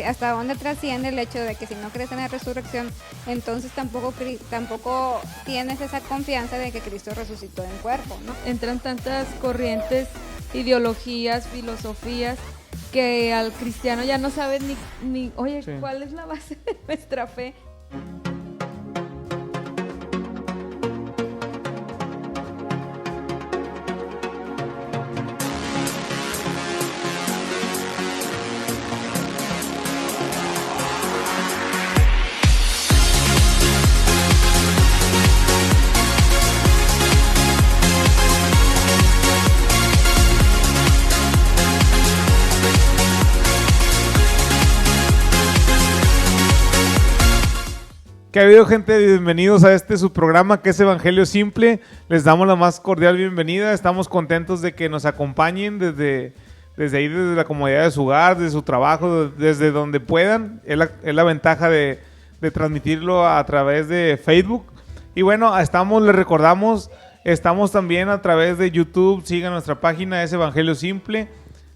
hasta dónde trasciende el hecho de que si no crees en la resurrección, entonces tampoco tienes esa confianza de que Cristo resucitó en cuerpo, ¿no? Entran tantas corrientes, ideologías, filosofías, que al cristiano ya no sabe ni oye, sí, ¿cuál es la base de nuestra fe? ¿Qué ha habido, gente? Bienvenidos a su programa que es Evangelio Simple. Les damos la más cordial bienvenida. Estamos contentos de que nos acompañen desde ahí, desde la comodidad de su hogar, desde su trabajo, desde donde puedan. Es la ventaja de transmitirlo a través de Facebook. Y bueno, les recordamos, estamos también a través de YouTube. Sigan nuestra página, es Evangelio Simple.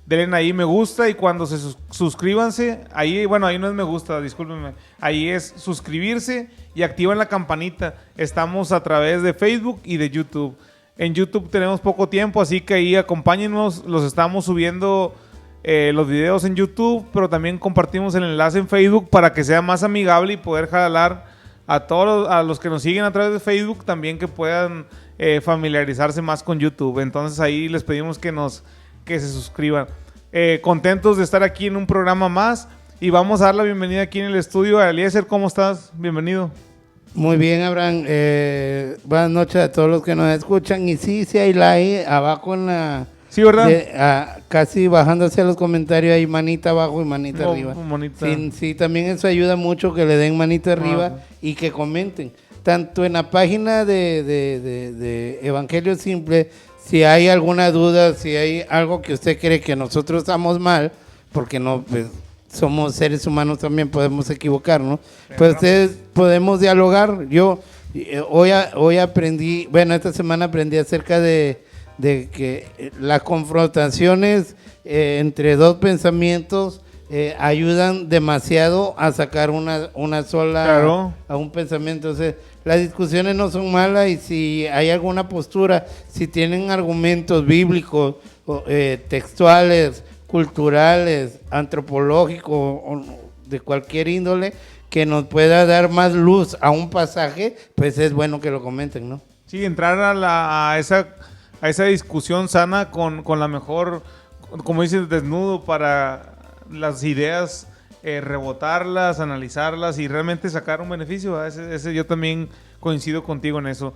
Denle ahí me gusta y cuando se suscríbanse, ahí no es me gusta, discúlpenme, ahí es suscribirse y activan la campanita. Estamos a través de Facebook y de YouTube. En YouTube tenemos poco tiempo, así que ahí acompáñenos, los estamos subiendo los videos en YouTube, pero también compartimos el enlace en Facebook para que sea más amigable y poder jalar a todos a los que nos siguen a través de Facebook también que puedan familiarizarse más con YouTube. Entonces ahí les pedimos que se suscriban. Contentos de estar aquí en un programa más y vamos a dar la bienvenida aquí en el estudio a Eliezer. ¿Cómo estás? Bienvenido. Muy bien, Abraham. Buenas noches a todos los que nos escuchan. Y sí hay like abajo en la... Sí, ¿verdad? Casi bajándose los comentarios hay manita abajo y manita arriba. Manita. Sí, también eso ayuda mucho que le den manita arriba y que comenten. Tanto en la página de Evangelio Simple, si hay alguna duda, si hay algo que usted cree que nosotros estamos mal, porque no, pues, somos seres humanos también, podemos equivocarnos, pues ustedes podemos dialogar. Yo hoy aprendí, esta semana aprendí acerca de que las confrontaciones entre dos pensamientos ayudan demasiado a sacar una sola, a un pensamiento. Entonces, las discusiones no son malas y si hay alguna postura, si tienen argumentos bíblicos, textuales, culturales, antropológicos, de cualquier índole, que nos pueda dar más luz a un pasaje, pues es bueno que lo comenten, ¿no? Sí, entrar a esa discusión sana con la mejor, como dices, desnudo para las ideas, rebotarlas, analizarlas y realmente sacar un beneficio. Ese yo también coincido contigo en eso.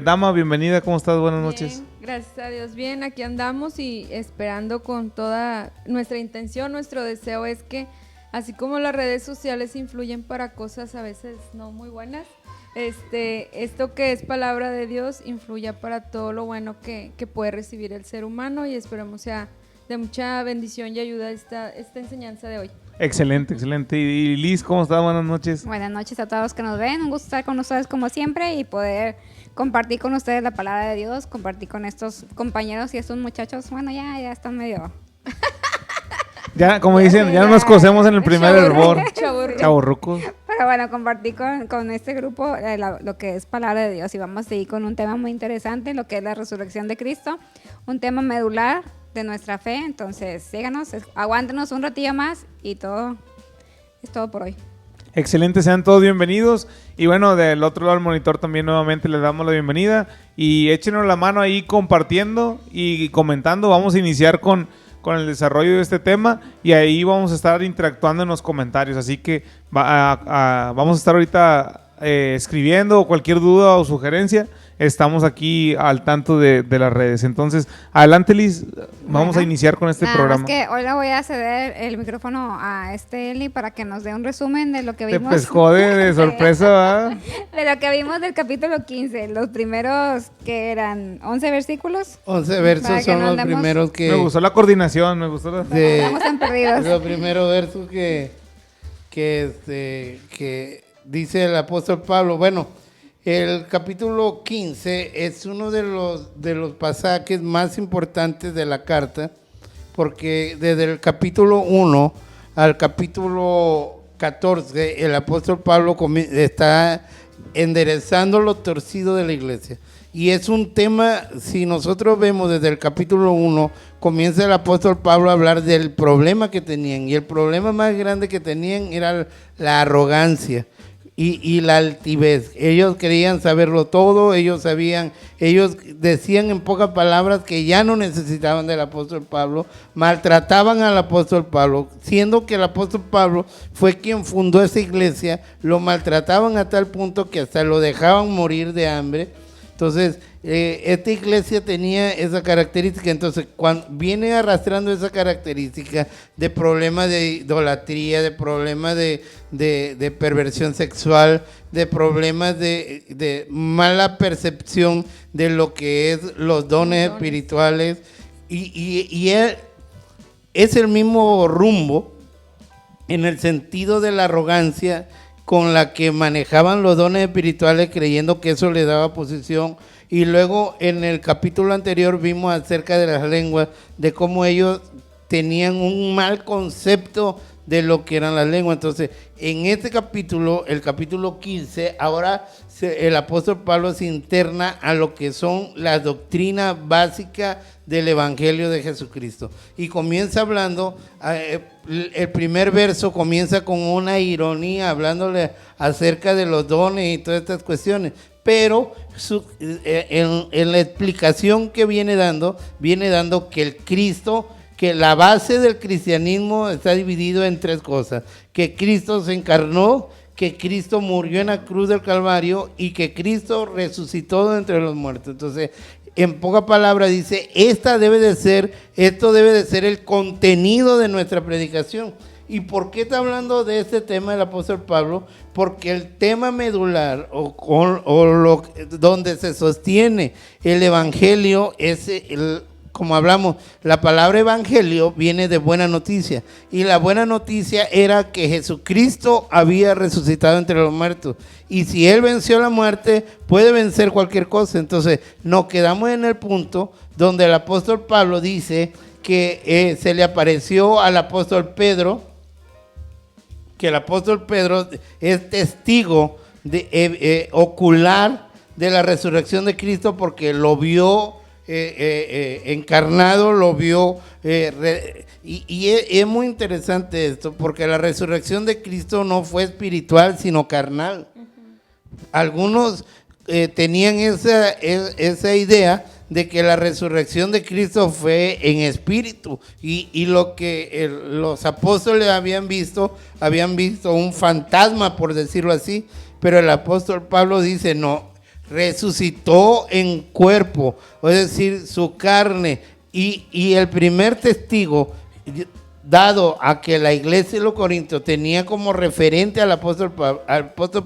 Dama, bienvenida, ¿cómo estás? Buenas noches. Bien, gracias a Dios. Bien, aquí andamos y esperando con toda nuestra intención, nuestro deseo es que así como las redes sociales influyen para cosas a veces no muy buenas, esto que es palabra de Dios influya para todo lo bueno que puede recibir el ser humano y esperemos sea de mucha bendición y ayuda esta enseñanza de hoy. Excelente. Y Liz, ¿cómo estás? Buenas noches. Buenas noches a todos los que nos ven, un gusto estar con ustedes como siempre y poder compartir con ustedes la palabra de Dios, compartir con estos compañeros y estos muchachos, ya están medio... Ya, como dicen, ya nos conocemos en el primer hervor. Chavorrucos. Pero compartir con este grupo lo que es palabra de Dios y vamos a seguir con un tema muy interesante, lo que es la resurrección de Cristo, un tema medular de nuestra fe. Entonces síganos, aguántenos un ratillo más y todo es todo por hoy. Excelente, sean todos bienvenidos y del otro lado del monitor también nuevamente les damos la bienvenida y échenos la mano ahí compartiendo y comentando. Vamos a iniciar con el desarrollo de este tema y ahí vamos a estar interactuando en los comentarios, así que vamos a estar ahorita escribiendo cualquier duda o sugerencia. Estamos aquí al tanto de las redes. Entonces, adelante, Liz. Vamos a iniciar con este programa. Es que hoy le voy a ceder el micrófono a Eli para que nos dé un resumen de lo que vimos. Te pescó de sorpresa, ¿verdad? De lo que vimos del capítulo 15. Los primeros, que eran 11 versículos. 11 versos son los primeros que... Me gustó la coordinación, me gustó Estamos tan perdidos. Los primeros versos que dice el apóstol Pablo. El capítulo 15 es uno de los pasajes más importantes de la carta, porque desde el capítulo 1 al capítulo 14, el apóstol Pablo está enderezando lo torcido de la iglesia. Y es un tema, si nosotros vemos desde el capítulo 1, comienza el apóstol Pablo a hablar del problema que tenían. Y el problema más grande que tenían era la arrogancia y la altivez. Ellos querían saberlo todo, ellos decían en pocas palabras que ya no necesitaban del apóstol Pablo, maltrataban al apóstol Pablo, siendo que el apóstol Pablo fue quien fundó esa iglesia, lo maltrataban a tal punto que hasta lo dejaban morir de hambre. Entonces, esta iglesia tenía esa característica. Entonces, cuando viene arrastrando esa característica de problemas de idolatría, de problemas de perversión sexual, de problemas de mala percepción de lo que es los dones espirituales, y es el mismo rumbo en el sentido de la arrogancia con la que manejaban los dones espirituales, creyendo que eso les daba posición. Y luego en el capítulo anterior vimos acerca de las lenguas, de cómo ellos tenían un mal concepto de lo que eran las lenguas. Entonces, en este capítulo, el capítulo 15, ahora el apóstol Pablo se interna a lo que son las doctrinas básicas del Evangelio de Jesucristo. Y comienza hablando, el primer verso comienza con una ironía, hablándole acerca de los dones y todas estas cuestiones. Pero en la explicación que viene dando que el Cristo, que la base del cristianismo está dividido en tres cosas: que Cristo se encarnó, que Cristo murió en la cruz del Calvario y que Cristo resucitó de entre los muertos. Entonces, en pocas palabras dice, esto debe de ser el contenido de nuestra predicación. ¿Y por qué está hablando de este tema el apóstol Pablo? Porque el tema medular donde se sostiene el evangelio es como hablamos, la palabra evangelio viene de buena noticia, y la buena noticia era que Jesucristo había resucitado entre los muertos, y si Él venció la muerte, puede vencer cualquier cosa. Entonces nos quedamos en el punto donde el apóstol Pablo dice que se le apareció al apóstol Pedro, que el apóstol Pedro es testigo ocular de la resurrección de Cristo, porque lo vio encarnado, lo vio, y es muy interesante esto, porque la resurrección de Cristo no fue espiritual, sino carnal. Algunos tenían esa idea de que la resurrección de Cristo fue en espíritu, y lo que los apóstoles habían visto un fantasma, por decirlo así, pero el apóstol Pablo dice no, resucitó en cuerpo, es decir, su carne, y el primer testigo dado a que la iglesia de los Corintios tenía como referente al apóstol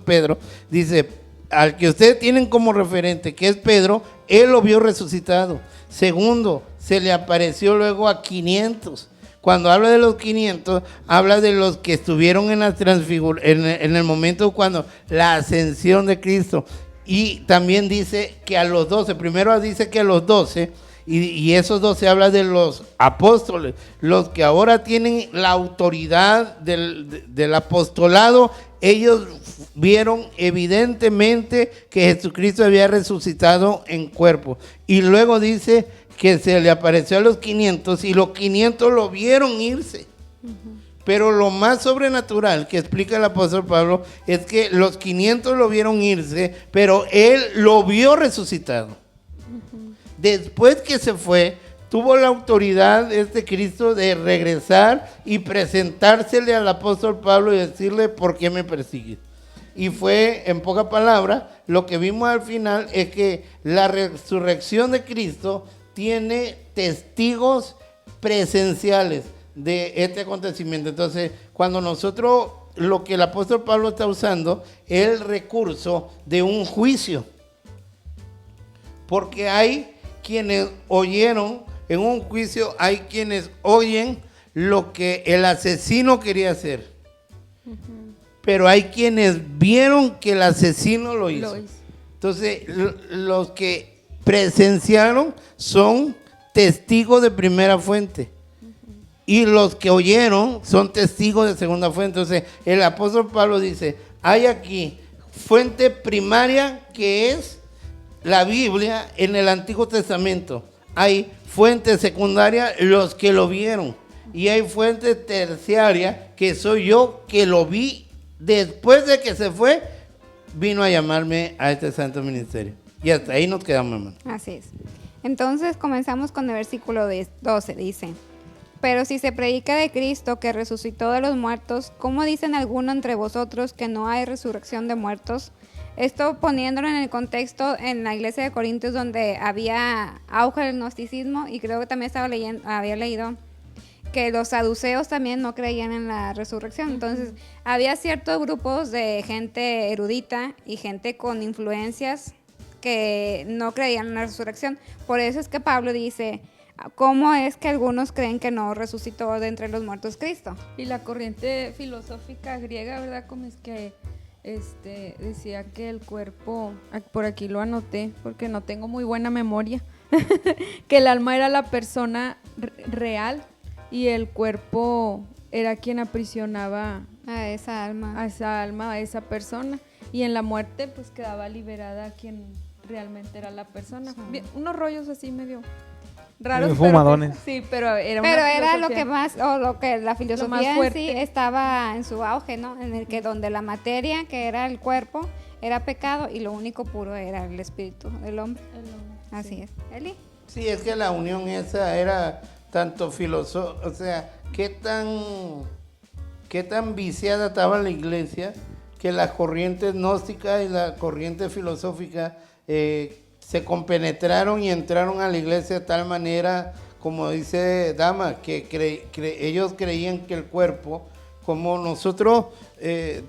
Pedro, dice, al que ustedes tienen como referente, que es Pedro, él lo vio resucitado. Segundo, se le apareció luego a 500. Cuando habla de los 500, habla de los que estuvieron en la en el momento cuando la ascensión de Cristo. Y también dice que a los 12, primero dice que a los 12, y esos 12 habla de los apóstoles, los que ahora tienen la autoridad del apostolado. Ellos vieron evidentemente que Jesucristo había resucitado en cuerpo. Y luego dice que se le apareció a los 500, y los 500 lo vieron irse. Pero lo más sobrenatural que explica el apóstol Pablo es que los 500 lo vieron irse, pero él lo vio resucitado. Después que se fue, tuvo la autoridad Cristo de regresar y presentársele al apóstol Pablo y decirle, ¿por qué me persigues? Y fue, en pocas palabras, lo que vimos al final es que la resurrección de Cristo tiene testigos presenciales de este acontecimiento. Entonces, cuando nosotros, lo que el apóstol Pablo está usando es el recurso de un juicio, porque hay quienes oyeron en un juicio, hay quienes oyen lo que el asesino quería hacer, pero hay quienes vieron que el asesino lo hizo. Entonces, los que presenciaron son testigos de primera fuente. y los que oyeron son testigos de segunda fuente. Entonces, el apóstol Pablo dice, hay aquí fuente primaria que es la Biblia en el Antiguo Testamento. Hay fuente secundaria, los que lo vieron. Y hay fuente terciaria, que soy yo que lo vi después de que se fue, vino a llamarme a este santo ministerio. Y hasta ahí nos quedamos, hermano. Así es. Entonces comenzamos con el versículo 12, dice: pero si se predica de Cristo que resucitó de los muertos, ¿cómo dicen algunos entre vosotros que no hay resurrección de muertos? Esto poniéndolo en el contexto en la iglesia de Corintios, donde había auge del gnosticismo, y creo que también había leído que los saduceos también no creían en la resurrección. Entonces, había ciertos grupos de gente erudita y gente con influencias que no creían en la resurrección. Por eso es que Pablo dice, ¿cómo es que algunos creen que no resucitó de entre los muertos Cristo? Y la corriente filosófica griega, ¿verdad? Como es que decía que el cuerpo, por aquí lo anoté porque no tengo muy buena memoria, que el alma era la persona real y el cuerpo era quien aprisionaba A esa alma. a esa persona, y en la muerte pues quedaba liberada quien realmente era la persona. Sí. Bien, unos rollos así medio raros, Medio fumadones. sí, pero era una Pero era lo filosofía. que más, o lo que la filosofía más en fuerte. sí estaba en su auge, ¿no? En el que donde la materia, que era el cuerpo, era pecado, y lo único puro era el espíritu del hombre. Así es. Eli. Sí, es que la unión esa era tanto filosófica, o sea, qué tan viciada estaba la iglesia que la corriente gnóstica y la corriente filosófica se compenetraron y entraron a la iglesia de tal manera, como dice Dama, que ellos creían que el cuerpo, como nosotros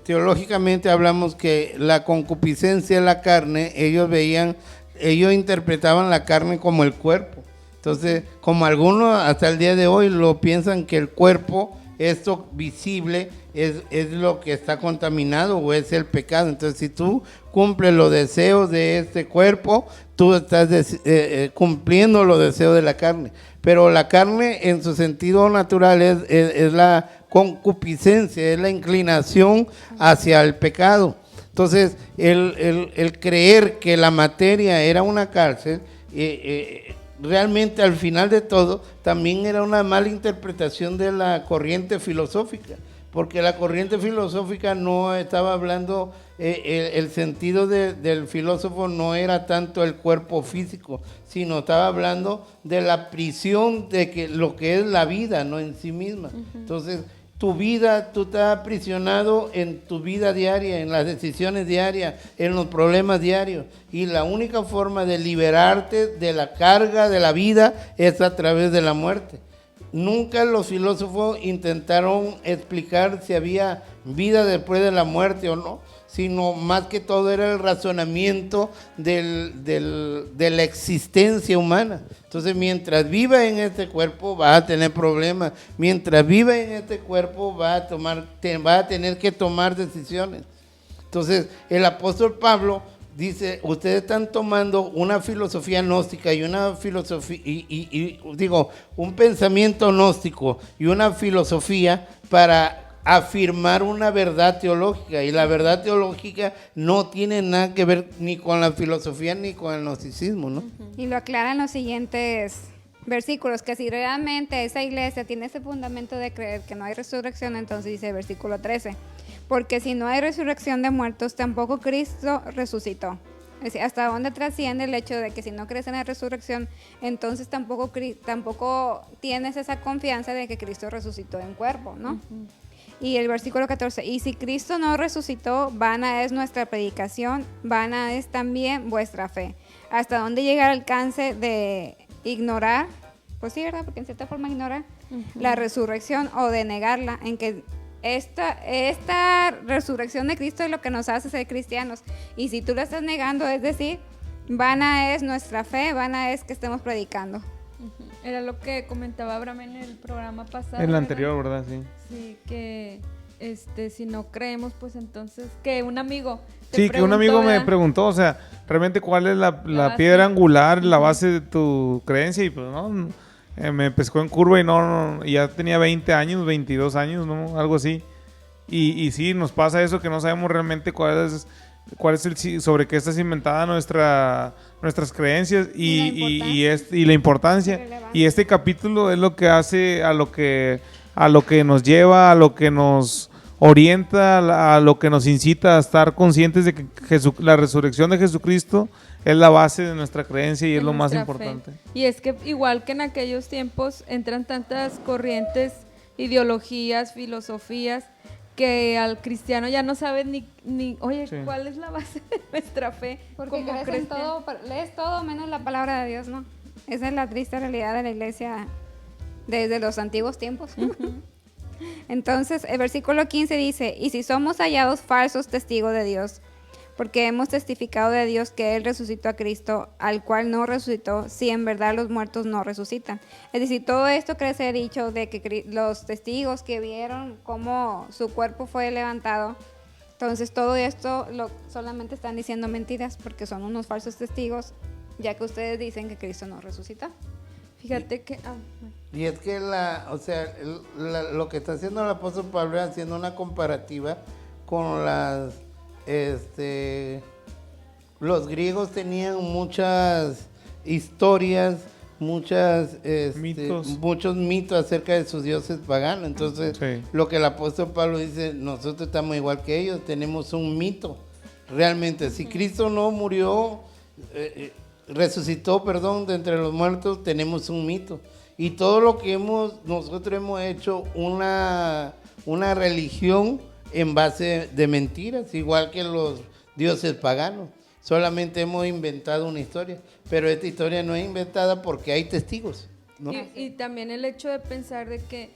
teológicamente hablamos que la concupiscencia de la carne, ellos interpretaban la carne como el cuerpo. Entonces, como algunos hasta el día de hoy lo piensan que el cuerpo, esto visible, es lo que está contaminado o es el pecado. Entonces, si tú cumples los deseos de este cuerpo, tú estás cumpliendo los deseos de la carne. Pero la carne en su sentido natural es la concupiscencia, es la inclinación hacia el pecado. Entonces, el creer que la materia era una cárcel, realmente al final de todo también era una mala interpretación de la corriente filosófica, porque la corriente filosófica no estaba hablando, el sentido del filósofo no era tanto el cuerpo físico, sino estaba hablando de la prisión de que lo que es la vida, no en sí misma. Entonces, tu vida, tú estás aprisionado en tu vida diaria, en las decisiones diarias, en los problemas diarios. Y la única forma de liberarte de la carga de la vida es a través de la muerte. Nunca los filósofos intentaron explicar si había vida después de la muerte o no, sino más que todo era el razonamiento de la existencia humana. Entonces, mientras viva en este cuerpo va a tener problemas, mientras viva en este cuerpo va a tener que tomar decisiones. Entonces, el apóstol Pablo dice, ustedes están tomando una filosofía gnóstica y una filosofía, un pensamiento gnóstico y una filosofía para afirmar una verdad teológica, y la verdad teológica no tiene nada que ver ni con la filosofía ni con el gnosticismo, ¿no? Y lo aclara en los siguientes versículos, que si realmente esa iglesia tiene ese fundamento de creer que no hay resurrección, entonces dice el versículo 13, porque si no hay resurrección de muertos, tampoco Cristo resucitó. Es decir, hasta dónde trasciende el hecho de que si no crees en la resurrección, entonces tampoco tienes esa confianza de que Cristo resucitó en cuerpo, ¿no? Y el versículo 14, y si Cristo no resucitó, vana es nuestra predicación, vana es también vuestra fe. ¿Hasta dónde llega el alcance de ignorar? Pues sí, ¿verdad? Porque en cierta forma ignorar la resurrección o de negarla, en que esta resurrección de Cristo es lo que nos hace ser cristianos. Y si tú la estás negando, es decir, vana es nuestra fe, vana es que estemos predicando. Era lo que comentaba Abraham en el programa pasado. En el anterior, ¿verdad? Sí. Sí, que si no creemos, pues entonces, que un amigo te Sí, que un amigo me ¿verdad? preguntó, o sea, realmente cuál es la base. piedra angular, la base de tu creencia, y pues no, Me pescó en curva y y ya tenía 20 años, 22 años, ¿no? Algo así. Y sí, nos pasa eso que no sabemos realmente cuál es sobre qué está cimentada nuestras creencias y la importancia. Y este capítulo es lo que hace a lo que nos lleva, a lo que nos orienta, a lo que nos incita a estar conscientes de que la resurrección de Jesucristo es la base de nuestra creencia y es lo más importante. Y es que igual que en aquellos tiempos entran tantas corrientes, ideologías, filosofías, que al cristiano ya no sabe ni oye, sí, ¿cuál es la base de nuestra fe? Porque crees en todo, lees todo menos la palabra de Dios, ¿no? Esa es la triste realidad de la iglesia desde los antiguos tiempos. Uh-huh. Entonces, el versículo 15 dice, y si somos hallados falsos testigos de Dios, porque hemos testificado de Dios que Él resucitó a Cristo, al cual no resucitó, si en verdad los muertos no resucitan. Es decir, todo esto que les he dicho de que los testigos que vieron cómo su cuerpo fue levantado, entonces todo esto solamente están diciendo mentiras porque son unos falsos testigos, ya que ustedes dicen que Cristo no resucitó. Fíjate que... Y es que lo que está haciendo el apóstol Pablo es haciendo una comparativa con los griegos tenían muchas historias, muchos mitos acerca de sus dioses paganos. Entonces, sí, lo que el apóstol Pablo dice, nosotros estamos igual que ellos, tenemos un mito. Realmente, si Cristo no murió, resucitó de entre los muertos, tenemos un mito. Y todo lo que nosotros hemos hecho una religión en base de mentiras, igual que los dioses paganos. Solamente hemos inventado una historia, pero esta historia no es inventada porque hay testigos, ¿no? Y también el hecho de pensar de que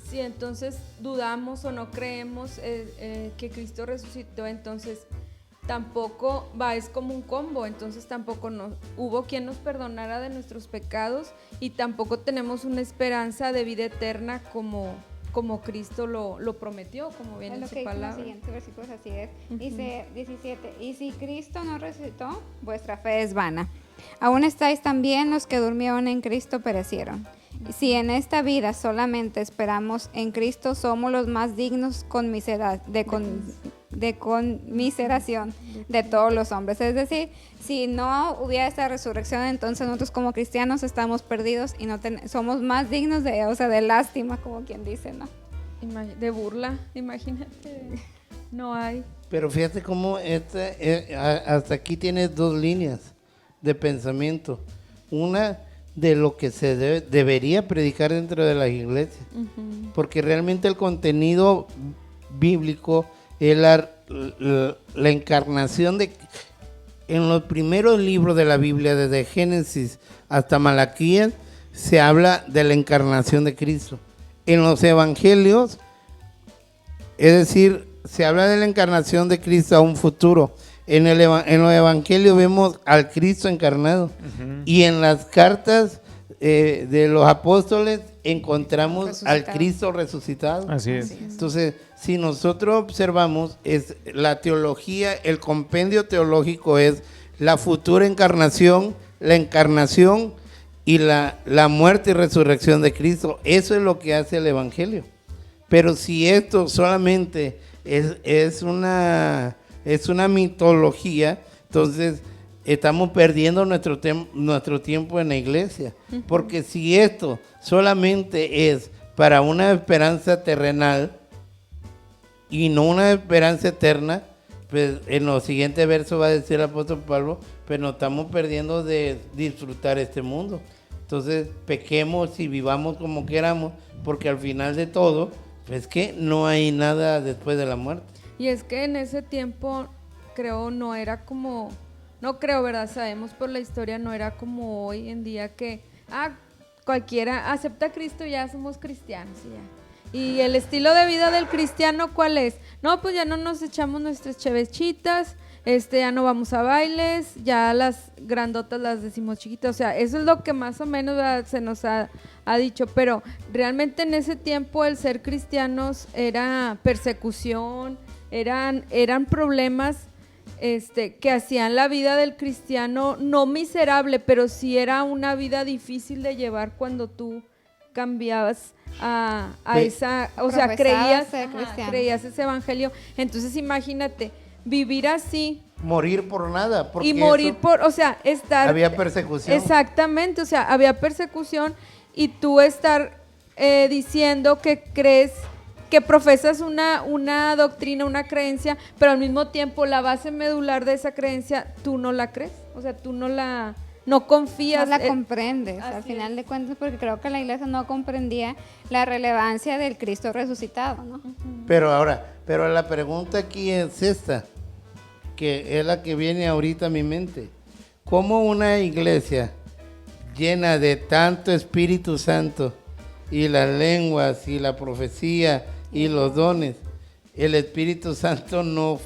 si entonces dudamos o no creemos que Cristo resucitó, entonces tampoco es como un combo, entonces tampoco hubo quien nos perdonara de nuestros pecados y tampoco tenemos una esperanza de vida eterna como Cristo lo prometió, como viene en su palabra. En los siguientes versículos así es. Uh-huh. Dice 17, y si Cristo no resucitó, vuestra fe es vana. Aún estáis también los que durmieron en Cristo perecieron. Uh-huh. Si en esta vida solamente esperamos en Cristo, somos los más dignos de conmiseración de todos los hombres. Es decir, si no hubiera esta resurrección, entonces nosotros como cristianos estamos perdidos y somos más dignos de lástima, como quien dice, ¿no? De burla, imagínate, no hay. Pero fíjate cómo hasta aquí tienes dos líneas de pensamiento. Una de lo que se debería predicar dentro de las iglesias, uh-huh, porque realmente el contenido bíblico es la encarnación en los primeros libros de la Biblia, desde Génesis hasta Malaquías, se habla de la encarnación de Cristo. En los evangelios, es decir, se habla de la encarnación de Cristo a un futuro. En los evangelios vemos al Cristo encarnado, uh-huh, y en las cartas de los apóstoles encontramos al Cristo resucitado. Así es. Entonces, si nosotros observamos, es la teología, el compendio teológico es la futura encarnación, la encarnación y la muerte y resurrección de Cristo. Eso es lo que hace el evangelio. Pero si esto solamente es una mitología, entonces estamos perdiendo nuestro tiempo en la iglesia. Uh-huh. Porque si esto solamente es para una esperanza terrenal y no una esperanza eterna, pues en los siguientes versos va a decir el apóstol Pablo, pues nos estamos perdiendo de disfrutar este mundo. Entonces pequemos y vivamos como queramos, porque al final de todo, pues que no hay nada después de la muerte. Y es que en ese tiempo, creo, no era como, no creo, ¿verdad? Sabemos por la historia, no era como hoy en día que, cualquiera acepta a Cristo y ya somos cristianos, ya. Y el estilo de vida del cristiano, ¿cuál es? No, pues ya no nos echamos nuestras chevechitas, ya no vamos a bailes, ya las grandotas las decimos chiquitas, o sea, eso es lo que más o menos, ¿verdad?, se nos ha dicho, pero realmente en ese tiempo el ser cristianos era persecución, eran problemas que hacían la vida del cristiano no miserable, pero sí era una vida difícil de llevar cuando tú cambiabas a Pe- esa, o sea, Profesabas creías, ser ajá, cristiano. creías ese evangelio. Entonces imagínate, vivir así Morir por nada. Porque y morir eso por, o sea, estar... había persecución. Exactamente, o sea, había persecución y tú estar diciendo que crees, que profesas una doctrina, una creencia, pero al mismo tiempo la base medular de esa creencia tú no la crees, o sea, tú no confías. No la comprendes, al así final es. de cuentas, porque creo que la iglesia no comprendía la relevancia del Cristo resucitado, ¿no? Pero la pregunta aquí es esta, que es la que viene ahorita a mi mente. ¿Cómo una iglesia llena de tanto Espíritu Santo y las lenguas y la profecía y los dones, el Espíritu Santo no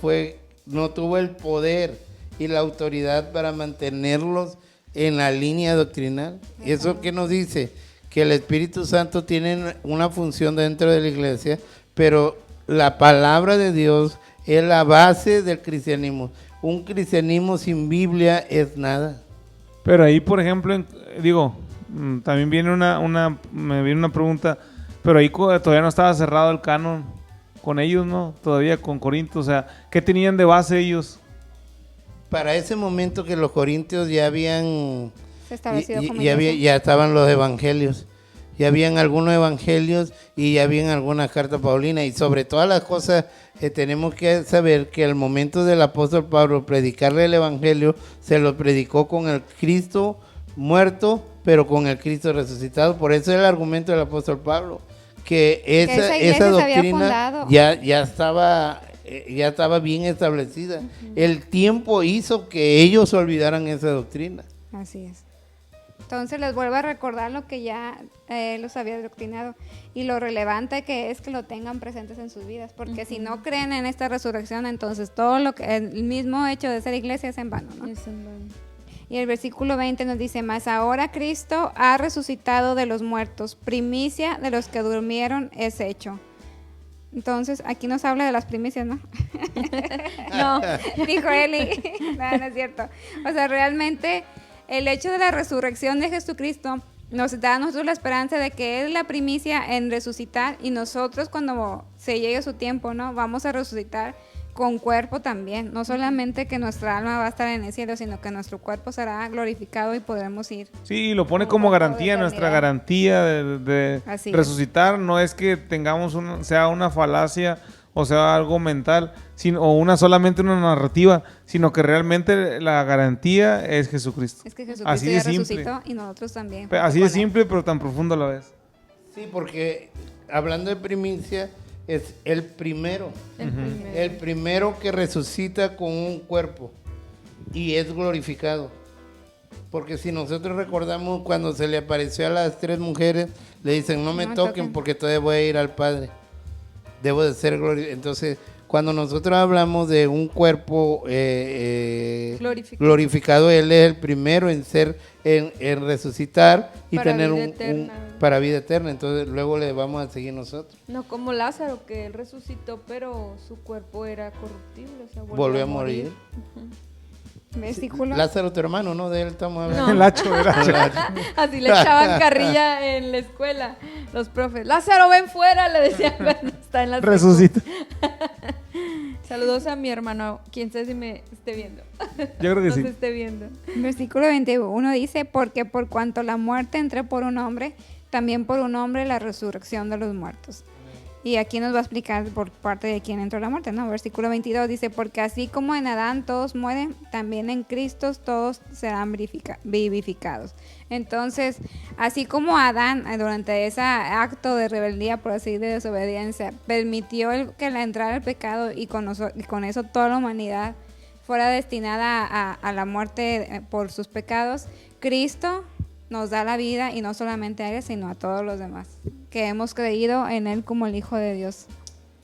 tuvo el poder y la autoridad para mantenerlos en la línea doctrinal? ¿Eso qué nos dice? Que el Espíritu Santo tiene una función dentro de la iglesia, pero la palabra de Dios es la base del cristianismo. Un cristianismo sin Biblia es nada. Pero ahí, por ejemplo, también viene me viene una pregunta, pero ahí todavía no estaba cerrado el canon con ellos, ¿no? Todavía con Corinto, o sea, ¿qué tenían de base ellos? Para ese momento que los corintios ya habían Se estableció como ya iglesia. estaban los evangelios, ya habían algunos evangelios y ya habían algunas cartas paulinas, y sobre todas las cosas tenemos que saber que al momento del apóstol Pablo predicarle el evangelio, se lo predicó con el Cristo muerto, pero con el Cristo resucitado. Por eso es el argumento del apóstol Pablo, que esa iglesia esa se había doctrina fundado. ya estaba bien establecida. El tiempo hizo que ellos olvidaran esa doctrina. Así es. Entonces les vuelvo a recordar lo que ya los había doctrinado y lo relevante que es que lo tengan presentes en sus vidas, porque si no creen en esta resurrección, entonces todo el mismo hecho de ser iglesia es en vano, ¿no? Es en vano. Y el versículo 20 nos dice, mas ahora Cristo ha resucitado de los muertos, primicia de los que durmieron es hecho. Entonces, aquí nos habla de las primicias, ¿no? No, dijo Eli. No, no es cierto. O sea, realmente el hecho de la resurrección de Jesucristo nos da a nosotros la esperanza de que Él es la primicia en resucitar y nosotros cuando se llegue su tiempo, ¿no? Vamos a resucitar con cuerpo también. No solamente que nuestra alma va a estar en el cielo, sino que nuestro cuerpo será glorificado y podremos ir. Sí, lo pone como garantía, nuestra garantía de Así es. resucitar. No es que tengamos sea una falacia o sea algo mental, o solamente una narrativa, sino que realmente la garantía es Jesucristo. Es que Jesucristo Así de ya simple. resucitó y nosotros también. Así de Con Él. simple, pero tan profundo a la vez. Sí, porque hablando de primicia, es el primero. El primero que resucita con un cuerpo y es glorificado. Porque si nosotros recordamos cuando se le apareció a las 3 mujeres, le dicen, no me toquen porque todavía voy a ir al Padre. Debo de ser glorificado. Entonces, cuando nosotros hablamos de un cuerpo glorificado, Él es el primero en en resucitar y Para tener vida eterna. para vida eterna. Entonces, luego le vamos a seguir nosotros. No como Lázaro, que él resucitó, pero su cuerpo era corruptible, o sea, Volvió a morir. Versículo. Lázaro, tu hermano, ¿no? De él estamos hablando. No. El hacho era. Así le echaban carrilla en la escuela los profes. Lázaro, ven fuera, le decían cuando está en la secu. Resucita. Saludos a mi hermano, quien sé si me esté viendo. Yo creo que No sí. se esté viendo. Versículo 21 dice, porque por cuanto la muerte entró por un hombre, también por un hombre la resurrección de los muertos. Y aquí nos va a explicar por parte de quién entró la muerte, ¿no? Versículo 22 dice, porque así como en Adán todos mueren, también en Cristo todos serán vivificados. Entonces, así como Adán, durante ese acto de rebeldía, por así de desobediencia, permitió que le entrara el pecado y con eso toda la humanidad fuera destinada a la muerte por sus pecados, Cristo nos da la vida y no solamente a Él, sino a todos los demás, que hemos creído en Él como el Hijo de Dios.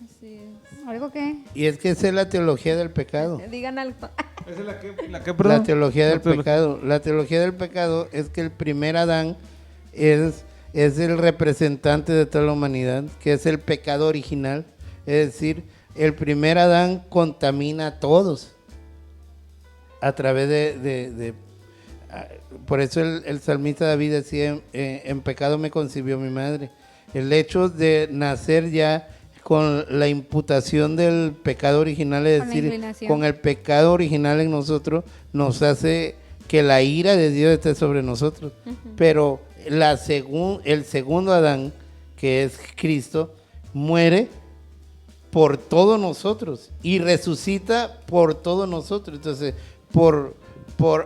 Así es. ¿Algo que? Y es que esa es la teología del pecado. Digan algo. ¿Esa es la que, La perdón? teología del La teolo- pecado. La teología del pecado es que el primer Adán es el representante de toda la humanidad, que es el pecado original. Es decir, el primer Adán contamina a todos a través por eso el salmista David decía, en pecado me concibió mi madre. El hecho de nacer ya con la imputación del pecado original, es decir, con el pecado original en nosotros, nos hace que la ira de Dios esté sobre nosotros. Pero el segundo Adán, que es Cristo, muere por todos nosotros y resucita por todos nosotros. Entonces, por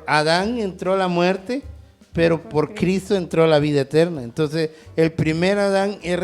Adán entró la muerte, pero por Cristo entró la vida eterna. Entonces, el primer Adán es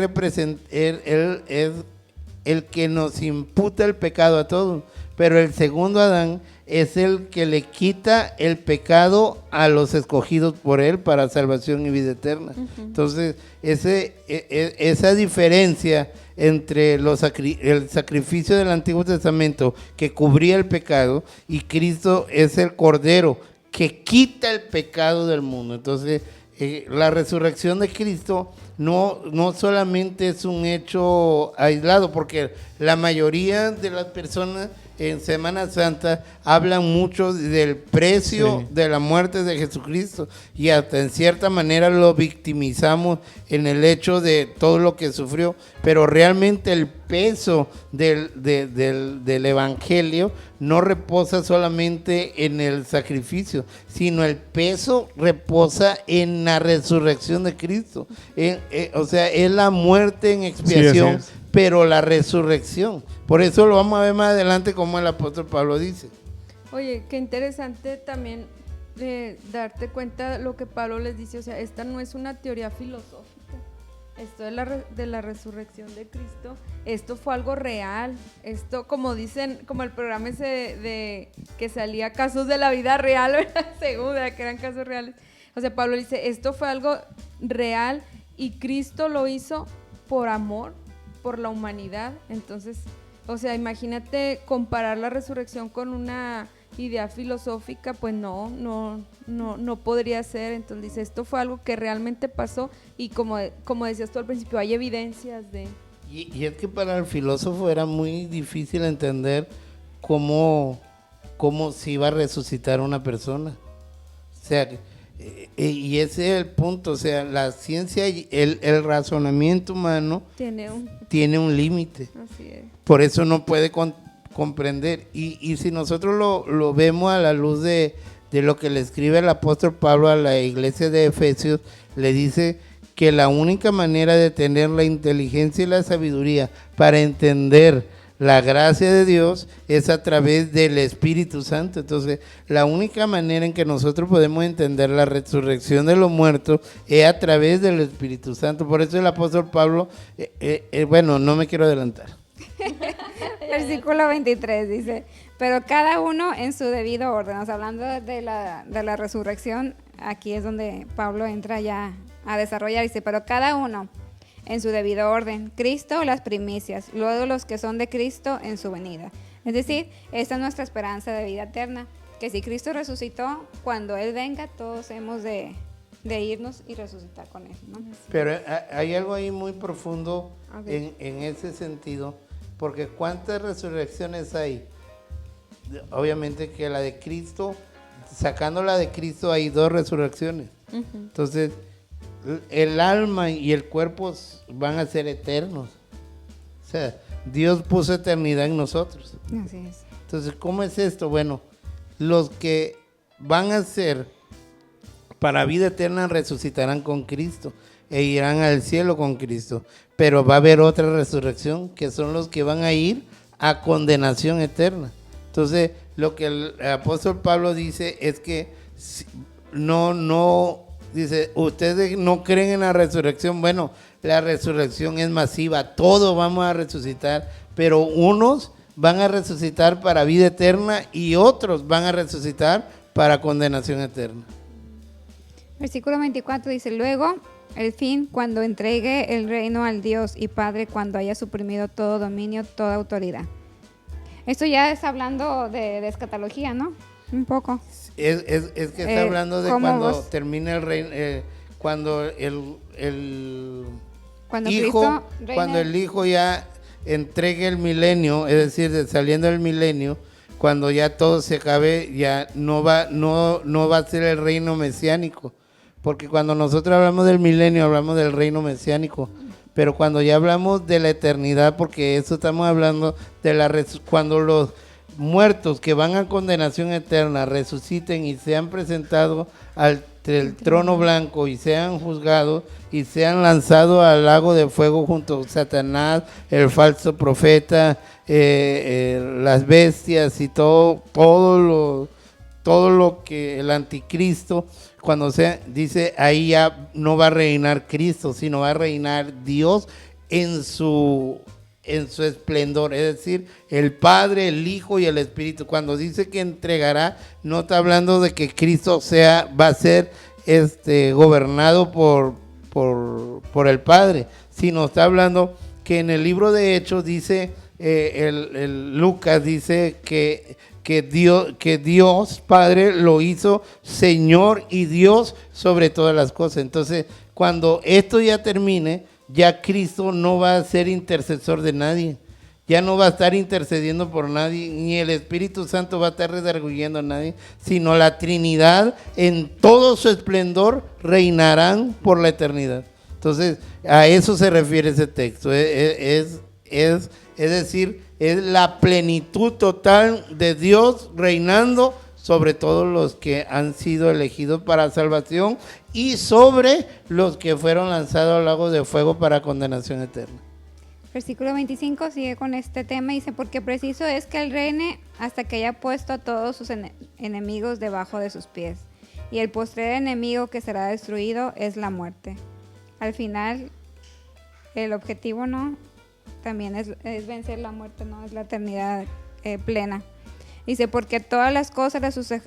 el que nos imputa el pecado a todos, pero el segundo Adán es el que le quita el pecado a los escogidos por él para salvación y vida eterna. Entonces, esa diferencia entre el sacrificio del Antiguo Testamento que cubría el pecado, y Cristo es el Cordero que quita el pecado del mundo. Entonces, la resurrección de Cristo no solamente es un hecho aislado, porque la mayoría de las personas en Semana Santa hablan mucho del precio de la muerte de Jesucristo, y hasta en cierta manera lo victimizamos en el hecho de todo lo que sufrió, pero realmente el peso del Evangelio no reposa solamente en el sacrificio, sino el peso reposa en la resurrección de Cristo. O sea, es la muerte en expiación, pero la resurrección. Por eso lo vamos a ver más adelante, como el apóstol Pablo dice. Oye, qué interesante también darte cuenta lo que Pablo les dice. O sea, esta no es una teoría filosófica. Esto de la resurrección de Cristo, esto fue algo real. Esto, como dicen, como el programa ese de que salía casos de la vida real, ¿verdad? Según que eran casos reales. O sea, Pablo dice, esto fue algo real y Cristo lo hizo por amor, por la humanidad. Entonces, o sea, imagínate comparar la resurrección con una idea filosófica, pues no podría ser. Entonces dice, esto fue algo que realmente pasó, y como decías tú al principio, hay evidencias de... Y es que para el filósofo era muy difícil entender cómo se iba a resucitar una persona. O sea, y ese es el punto. O sea, la ciencia y el razonamiento humano tiene un límite. Así es. Por eso no puede comprender. Y si nosotros lo vemos a la luz de lo que le escribe el apóstol Pablo a la iglesia de Efesios, le dice que la única manera de tener la inteligencia y la sabiduría para entender la gracia de Dios es a través del Espíritu Santo. Entonces, la única manera en que nosotros podemos entender la resurrección de los muertos es a través del Espíritu Santo. Por eso el apóstol Pablo, bueno, no me quiero adelantar. Versículo 23 dice, pero cada uno en su debido orden. O sea, hablando de la resurrección, aquí es donde Pablo entra ya a desarrollar. Dice, pero cada uno en su debido orden. Cristo las primicias, luego los que son de Cristo en su venida. Es decir, esta es nuestra esperanza de vida eterna, que si Cristo resucitó, cuando Él venga, todos hemos de irnos y resucitar con Él, ¿no? Pero hay algo ahí muy profundo en ese sentido, porque ¿cuántas resurrecciones hay? Obviamente que la de Cristo, sacando la de Cristo, hay 2 resurrecciones. Entonces, el alma y el cuerpo van a ser eternos. O sea, Dios puso eternidad en nosotros. Así es. Entonces, ¿cómo es esto? Bueno, los que van a ser para vida eterna resucitarán con Cristo e irán al cielo con Cristo. Pero va a haber otra resurrección, que son los que van a ir a condenación eterna. Entonces, lo que el apóstol Pablo dice es que dice, ustedes no creen en la resurrección. Bueno, la resurrección es masiva, todos vamos a resucitar, pero unos van a resucitar para vida eterna y otros van a resucitar para condenación eterna. Versículo 24 dice, luego, el fin, cuando entregue el reino al Dios y Padre, cuando haya suprimido todo dominio, toda autoridad. Esto ya está hablando de escatología, ¿no? Un poco. Es que está hablando de cuando termine el reino, cuando el hijo ya entregue el milenio, es decir, saliendo del milenio, cuando ya todo se acabe, ya no va a ser el reino mesiánico. Porque cuando nosotros hablamos del milenio, hablamos del reino mesiánico. Pero cuando ya hablamos de la eternidad, porque eso estamos hablando de cuando los muertos que van a condenación eterna resuciten y sean presentados ante el trono blanco y sean juzgados y sean lanzados al lago de fuego junto a Satanás, el falso profeta, las bestias y todo lo que el anticristo, cuando dice ahí ya no va a reinar Cristo, sino va a reinar Dios en su esplendor, es decir, el Padre, el Hijo y el Espíritu. Cuando dice que entregará, no está hablando de que Cristo va a ser gobernado por el Padre, sino está hablando que en el libro de Hechos dice, Lucas dice que Dios Padre lo hizo Señor y Dios sobre todas las cosas. Entonces, cuando esto ya termine, ya Cristo no va a ser intercesor de nadie, ya no va a estar intercediendo por nadie, ni el Espíritu Santo va a estar redarguyendo a nadie, sino la Trinidad en todo su esplendor reinarán por la eternidad. Entonces, a eso se refiere ese texto, es decir, es la plenitud total de Dios reinando sobre todos los que han sido elegidos para salvación y sobre los que fueron lanzados al lago de fuego para condenación eterna. Versículo 25 sigue con este tema y dice, porque preciso es que Él reine hasta que haya puesto a todos sus enemigos debajo de sus pies. Y el postrer enemigo que será destruido es la muerte. Al final, el objetivo, ¿no?, también es vencer la muerte, ¿no? Es la eternidad plena. Dice, porque todas las cosas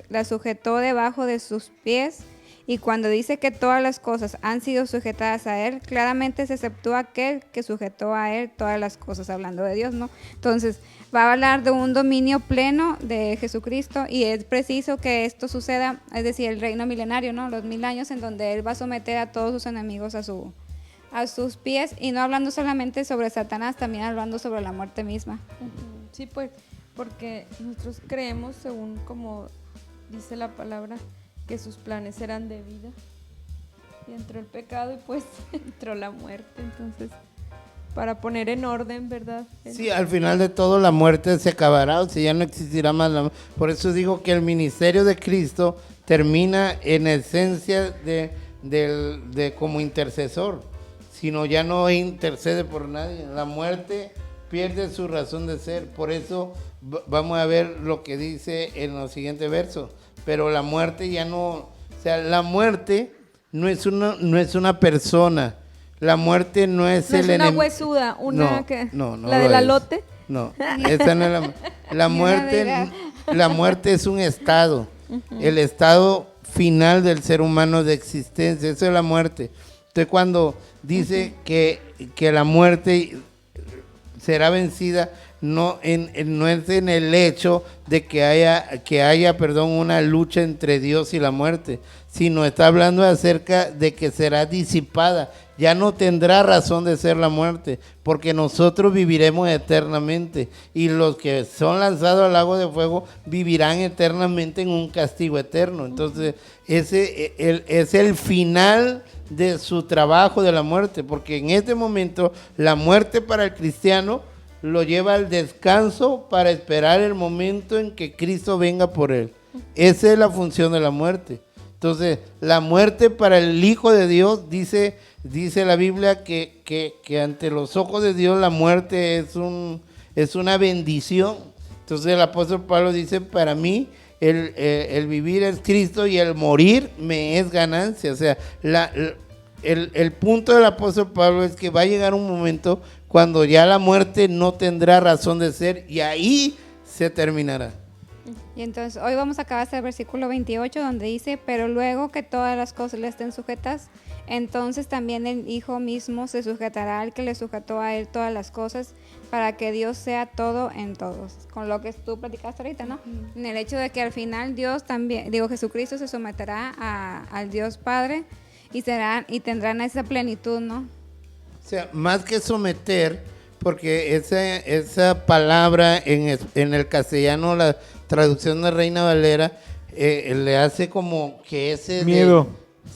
las sujetó debajo de sus pies, y cuando dice que todas las cosas han sido sujetadas a Él, claramente se exceptúa aquel que sujetó a Él todas las cosas, hablando de Dios, ¿no? Entonces, va a hablar de un dominio pleno de Jesucristo, y es preciso que esto suceda, es decir, el reino milenario, ¿no? Los 1000 años en donde Él va a someter a todos sus enemigos a sus pies, y no hablando solamente sobre Satanás, también hablando sobre la muerte misma. Sí, pues, porque nosotros creemos, según como dice la palabra, que sus planes eran de vida, y entró el pecado y pues entró la muerte. Entonces, para poner en orden, ¿verdad? Sí, al final de todo la muerte se acabará, o sea, ya no existirá más. Por eso digo que el ministerio de Cristo termina en esencia de como intercesor, sino ya no intercede por nadie. La muerte pierde su razón de ser. Por eso vamos a ver lo que dice en los siguientes versos. Pero la muerte ya no, o sea, la muerte no es una persona. La muerte no es el enemigo. No es una huesuda, no, la del alote. No, esa no es la muerte. La muerte es un estado, el estado final del ser humano de existencia. Eso es la muerte. Entonces, cuando dice que la muerte será vencida, no es en el hecho de que haya una lucha entre Dios y la muerte, sino está hablando acerca de que será disipada. Ya no tendrá razón de ser la muerte, porque nosotros viviremos eternamente, y los que son lanzados al lago de fuego vivirán eternamente en un castigo eterno. Entonces, ese es el final de su trabajo de la muerte, porque en este momento la muerte para el cristiano lo lleva al descanso para esperar el momento en que Cristo venga por él. Esa es la función de la muerte. Entonces, la muerte para el Hijo de Dios, dice la Biblia que ante los ojos de Dios la muerte es una bendición. Entonces el apóstol Pablo dice, para mí el vivir es Cristo y el morir me es ganancia. O sea, el punto del apóstol Pablo es que va a llegar un momento cuando ya la muerte no tendrá razón de ser, y ahí se terminará. Y entonces hoy vamos a acabar hasta el versículo 28, donde dice, pero luego que todas las cosas le estén sujetas, entonces también el Hijo mismo se sujetará al que le sujetó a él todas las cosas, para que Dios sea todo en todos. Con lo que tú platicaste ahorita, ¿no? En el hecho de que al final Dios también, Jesucristo se someterá al Dios Padre, y tendrán esa plenitud, ¿no? O sea, más que someter, porque esa palabra en el castellano, la traducción de Reina Valera, le hace como que ese... Miedo.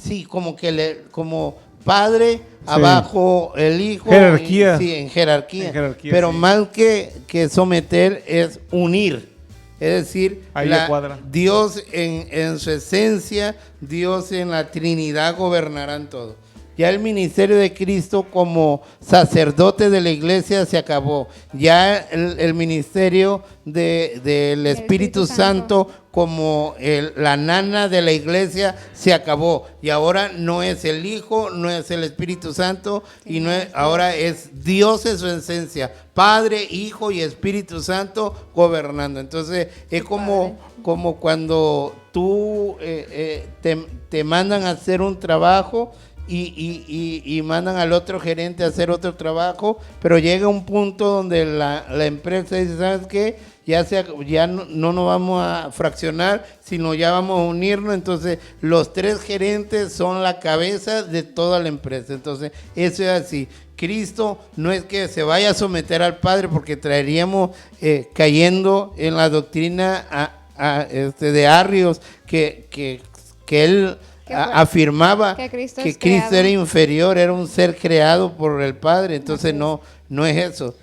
Sí, como que como padre, abajo el hijo. Jerarquía. Sí, en jerarquía. sí. Pero más que someter es unir. Es decir, Ahí le cuadra. Dios en su esencia, Dios en la Trinidad gobernarán todo. Ya el ministerio de Cristo como sacerdote de la iglesia se acabó. Ya el ministerio del Espíritu Santo como la nana de la iglesia se acabó. Y ahora no es el Hijo, no es el Espíritu Santo, y no es, ahora es Dios en su esencia. Padre, Hijo y Espíritu Santo gobernando. Entonces es como cuando tú te mandan a hacer un trabajo y mandan al otro gerente a hacer otro trabajo, pero llega un punto donde la empresa dice, ¿sabes qué? Ya no nos vamos a fraccionar, sino ya vamos a unirnos. Entonces los 3 gerentes son la cabeza de toda la empresa. Entonces eso es así. Cristo no es que se vaya a someter al Padre, porque traeríamos cayendo en la doctrina de Arrios que él afirmaba que Cristo era inferior, era un ser creado por el Padre. Entonces no es eso.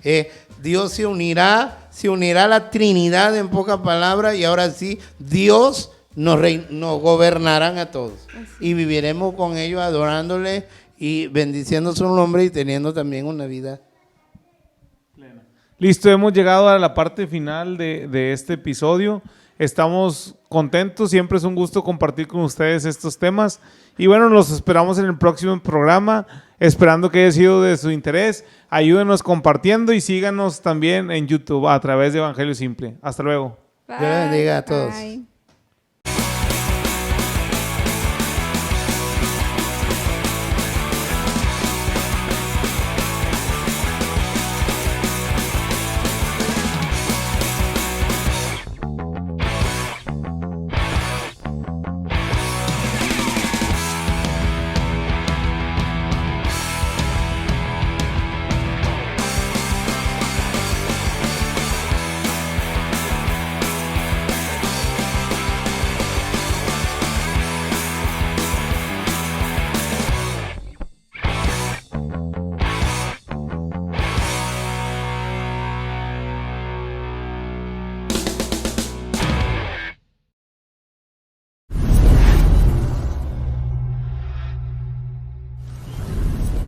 Dios se unirá a la Trinidad, en pocas palabras, y ahora sí Dios nos gobernarán a todos. Y viviremos con ellos adorándole y bendiciendo su nombre y teniendo también una vida. Listo, hemos llegado a la parte final de este episodio. Estamos contentos, siempre es un gusto compartir con ustedes estos temas. Y bueno, los esperamos en el próximo programa, esperando que haya sido de su interés. Ayúdenos compartiendo y síganos también en YouTube a través de Evangelio Simple. Hasta luego. Bye. Dios les bendiga a todos. Bye.